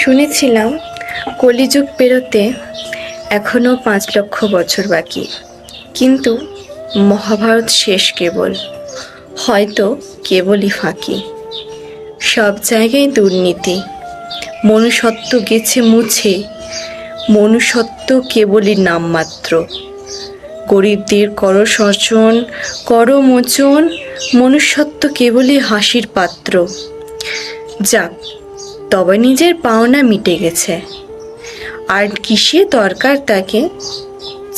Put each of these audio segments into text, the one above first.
শুনেছিলাম কলিযুগ পেরোতে এখনো 5 লক্ষ বছর বাকি, কিন্তু মহাভারত শেষ কেবল, হয়তো কেবলই ফাঁকি। সব জায়গায় দুর্নীতি, মনুষ্যত্ব গেছে মুছে, মনুষ্যত্ব কেবলই নামমাত্র। গরিবদের কর শোষণ, কর মোচন, মনুষ্যত্ব কেবলই হাসির পাত্র। যাক, তবে নিজের পাওনা মিটে গেছে, আর কিসে দরকার তাকে?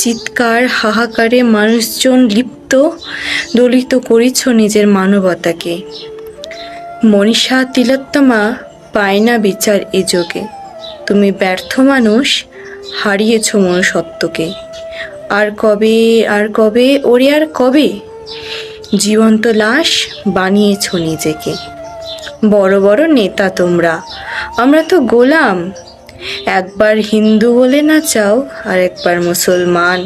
চিৎকার হাহাকারে মানুষজন লিপ্ত, দলিত করিছ নিজের মানবতাকে। মনীষা তিলোত্তমা পায় না বিচার এ যোগে, তুমি ব্যর্থ মানুষ, হারিয়েছ মনুষ্যত্বকে। আর কবে, আর কবে, ওরে আর কবে জীবন্ত লাশ বানিয়েছ নিজেকে? বড় বড় নেতা তোমরা, আমরা তো গোলাম। একবার হিন্দু বলে না চাও, আর একবার মুসলমান।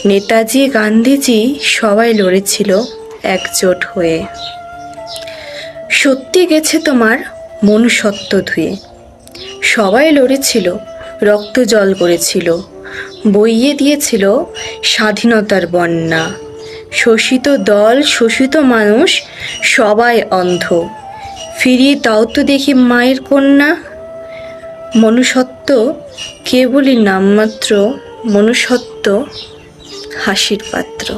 নেতাজি গান্ধীজি সবাই লড়েছিল একজোট হয়ে। সত্যি গেছে তোমার মনুষ্যত্ব ধুয়ে, সবাই লড়েছিল, রক্ত জল করেছিল, বইয়ে দিয়েছিল স্বাধীনতার বন্যা। শোষিত দল, শোষিত মানুষ, সবাই অন্ধ। ফিরিয়ে দাও তো দেখি মায়ের কন্যা। মনুষ্যত্ব কেবলই নামমাত্র, মনুষ্যত্ব হাসির পাত্র।